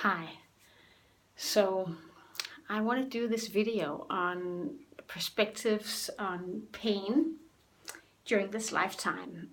Hi, so I want to do this video on perspectives on pain during this lifetime.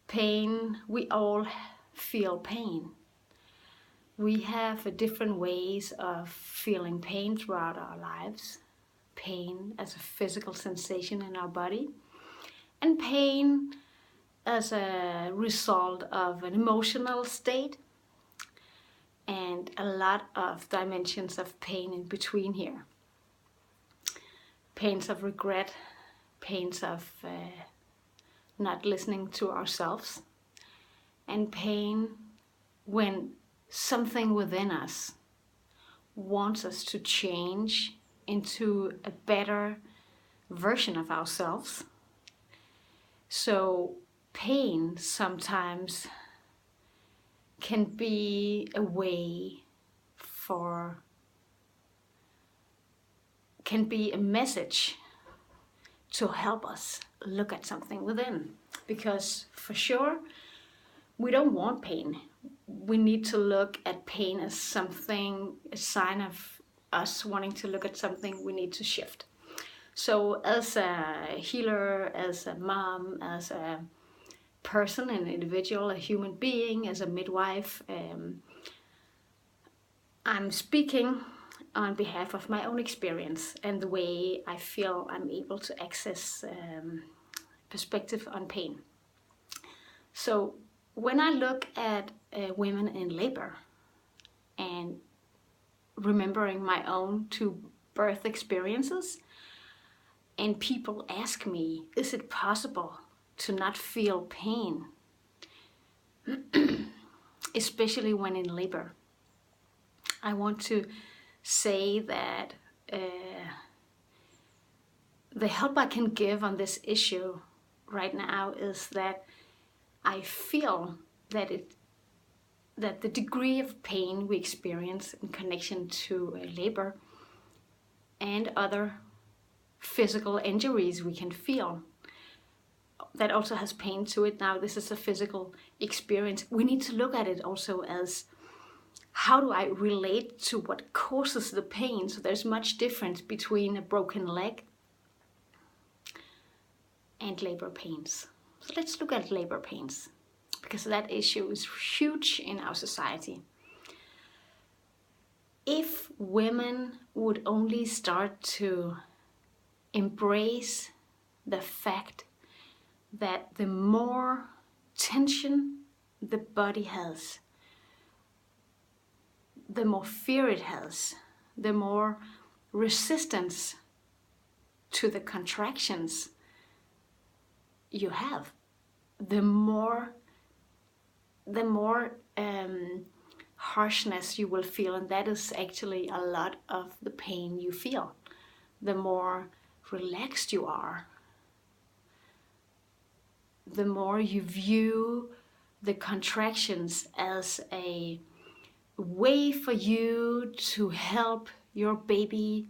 Pain, we all feel pain. We have different ways of feeling pain throughout our lives. Pain as a physical sensation in our body, and pain as a result of an emotional state, and a lot of dimensions of pain in between here. Pains of regret, pains of not listening to ourselves, and pain when something within us wants us to change into a better version of ourselves. So pain sometimes can be a way can be a message to help us look at something within. Because for sure, we don't want pain. We need to look at pain as something, a sign of us wanting to look at something we need to shift. So as a healer, as a mom, as a person, an individual, a human being, as a midwife, I'm speaking on behalf of my own experience and the way I feel I'm able to access perspective on pain. So when I look at women in labor and remembering my own two birth experiences, and people ask me, is it possible to not feel pain, especially when in labor? I want to say that the help I can give on this issue right now is that I feel that the degree of pain we experience in connection to labor and other physical injuries we can feel, that also has pain to it. Now, this is a physical experience. We need to look at it also as, how do I relate to what causes the pain? So there's much difference between a broken leg and labor pains. So let's look at labor pains, because that issue is huge in our society. If women would only start to embrace the fact that the more tension the body has, the more fear it has, the more resistance to the contractions you have, the more harshness you will feel, and that is actually a lot of the pain you feel. The more relaxed you are, the more you view the contractions as a way for you to help your baby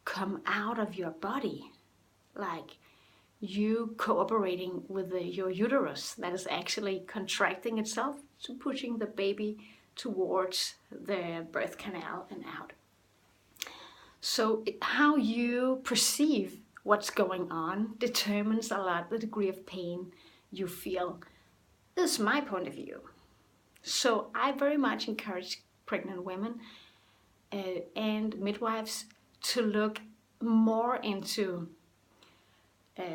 come out of your body, like you cooperating with your uterus that is actually contracting itself to pushing the baby towards the birth canal and out. So how you perceive what's going on determines a lot the degree of pain you feel. This is my point of view. So I very much encourage pregnant women and midwives to look more into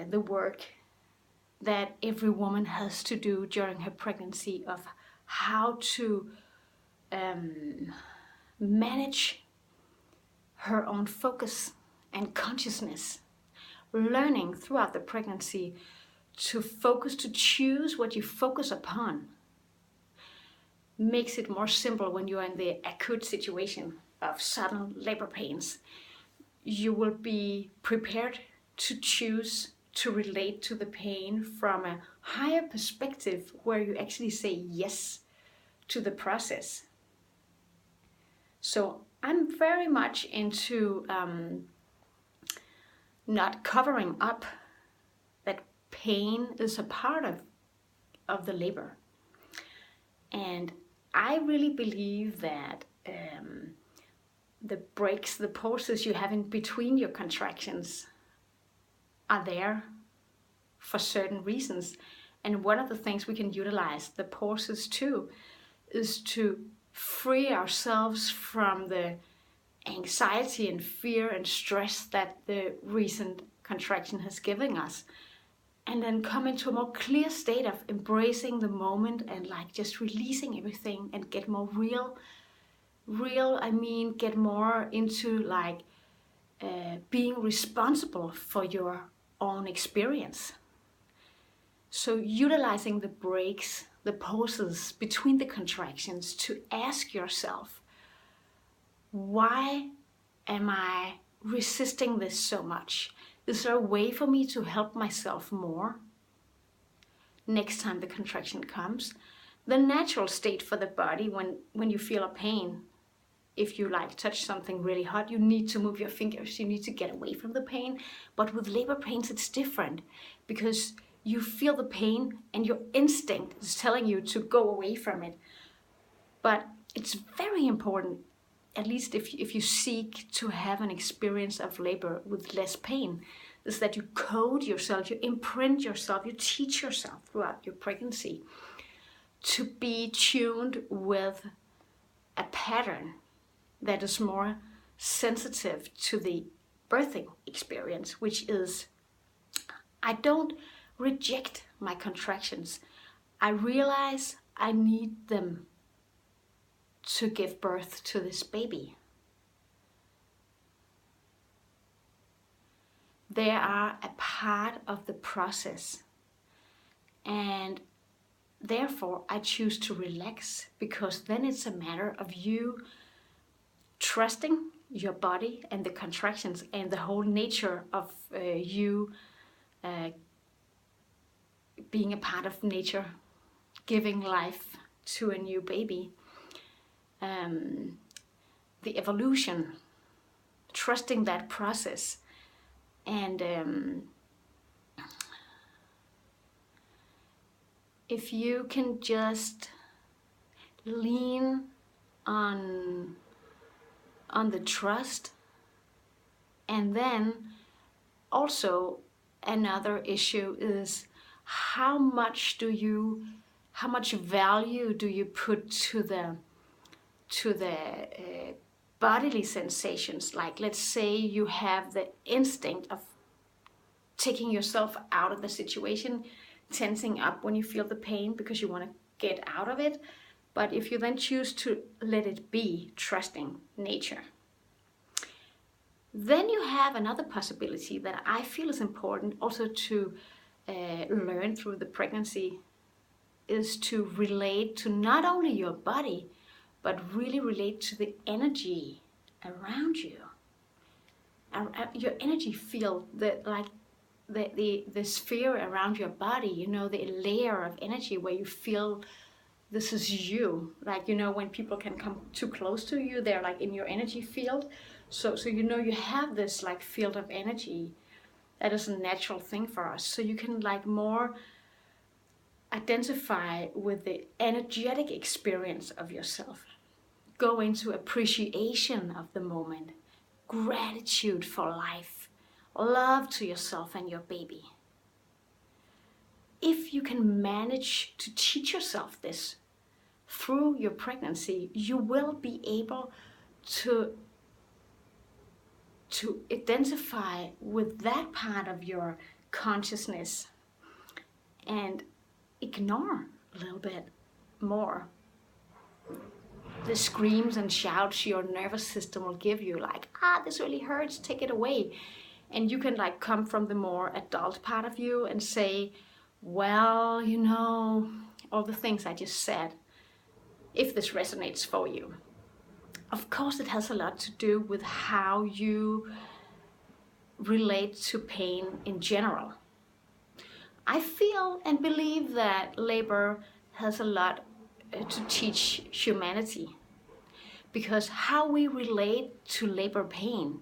the work that every woman has to do during her pregnancy, of how to manage her own focus and consciousness, learning throughout the pregnancy to focus, to choose what you focus upon, makes it more simple when you're in the acute situation of sudden labor pains. You will be prepared to choose to relate to the pain from a higher perspective, where you actually say yes to the process. So I'm very much into not covering up that pain is a part of the labor. And I really believe that the breaks, the pauses you have in between your contractions are there for certain reasons. And one of the things we can utilize the pauses too is to free ourselves from the anxiety and fear and stress that the recent contraction has given us, and then come into a more clear state of embracing the moment and like just releasing everything and get more real, I mean get more into like being responsible for your own experience. So utilizing the breaks, the pauses between the contractions to ask yourself, why am I resisting this so much? Is there a way for me to help myself more next time the contraction comes? The natural state for the body when you feel a pain, if you like touch something really hot, you need to move your fingers, you need to get away from the pain. But with labor pains it's different, because you feel the pain and your instinct is telling you to go away from it. But it's very important, at least if you seek to have an experience of labor with less pain, is that you code yourself, you imprint yourself, you teach yourself throughout your pregnancy to be tuned with a pattern that is more sensitive to the birthing experience, which is, I don't reject my contractions. I realize I need them to give birth to this baby. They are a part of the process, and therefore I choose to relax, because then it's a matter of you trusting your body and the contractions and the whole nature of you being a part of nature, giving life to a new baby. The evolution, trusting that process, and if you can just lean on the trust. And then also another issue is how much value do you put to the bodily sensations? Like, let's say you have the instinct of taking yourself out of the situation, tensing up when you feel the pain because you want to get out of it. But if you then choose to let it be, trusting nature, then you have another possibility that I feel is important also to learn through the pregnancy, is to relate to not only your body, but really relate to the energy around you. Your energy field, the sphere around your body, you know, the layer of energy where you feel this is you. Like, you know, when people can come too close to you, they're like in your energy field. So you know, you have this like field of energy that is a natural thing for us. So you can like more identify with the energetic experience of yourself. Go into appreciation of the moment, gratitude for life, love to yourself and your baby. If you can manage to teach yourself this through your pregnancy, you will be able to identify with that part of your consciousness and ignore a little bit more the screams and shouts your nervous system will give you, like, this really hurts, take it away. And you can like come from the more adult part of you and say, well, you know, all the things I just said, if this resonates for you. Of course, it has a lot to do with how you relate to pain in general. I feel and believe that labor has a lot to teach humanity, because how we relate to labor pain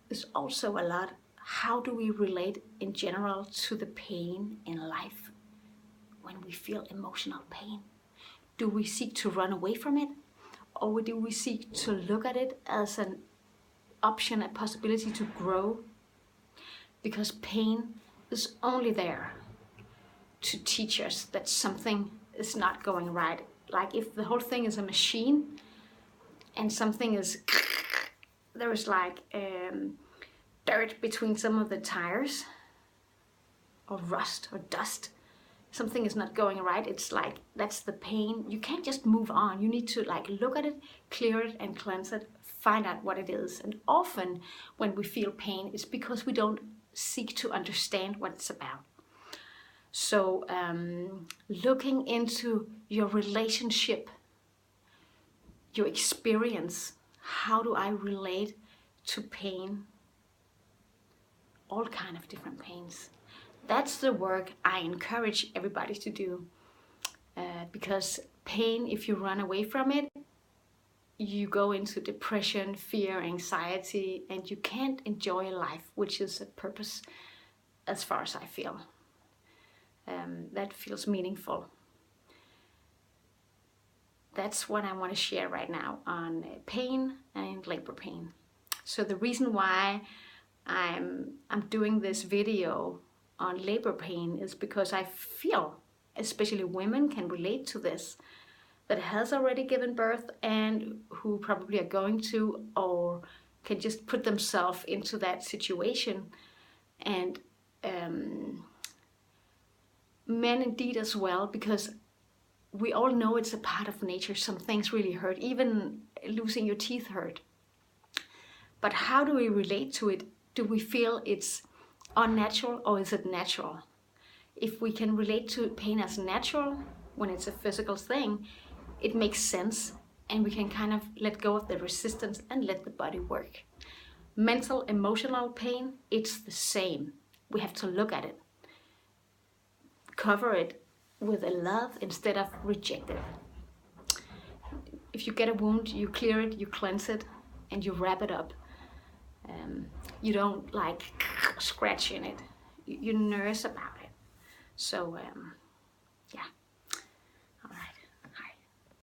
is also a lot how do we relate in general to the pain in life when we feel emotional pain. Do we seek to run away from it? Or do we seek to look at it as an option, a possibility to grow? Because pain is only there to teach us that something is not going right. Like if the whole thing is a machine and something is, there is like dirt between some of the tires, or rust or dust, something is not going right, it's like that's the pain. You can't just move on. You need to like look at it, clear it and cleanse it, find out what it is. And often when we feel pain, it's because we don't seek to understand what it's about. So looking into your relationship, your experience, how do I relate to pain? All kind of different pains. That's the work I encourage everybody to do. Because pain, if you run away from it, you go into depression, fear, anxiety, and you can't enjoy life, which is a purpose as far as I feel. That feels meaningful. That's what I want to share right now on pain and labor pain. So the reason why I'm doing this video on labor pain is because I feel, especially women can relate to this, that has already given birth and who probably are going to, or can just put themselves into that situation. And men indeed as well, because we all know it's a part of nature. Some things really hurt, even losing your teeth hurt. But how do we relate to it? Do we feel it's unnatural or is it natural? If we can relate to pain as natural, when it's a physical thing, it makes sense and we can kind of let go of the resistance and let the body work. Mental, emotional pain, it's the same. We have to look at it, cover it with a love instead of reject it. If you get a wound, you clear it, you cleanse it, and you wrap it up. You don't like scratch in it. You nurse about it. So yeah,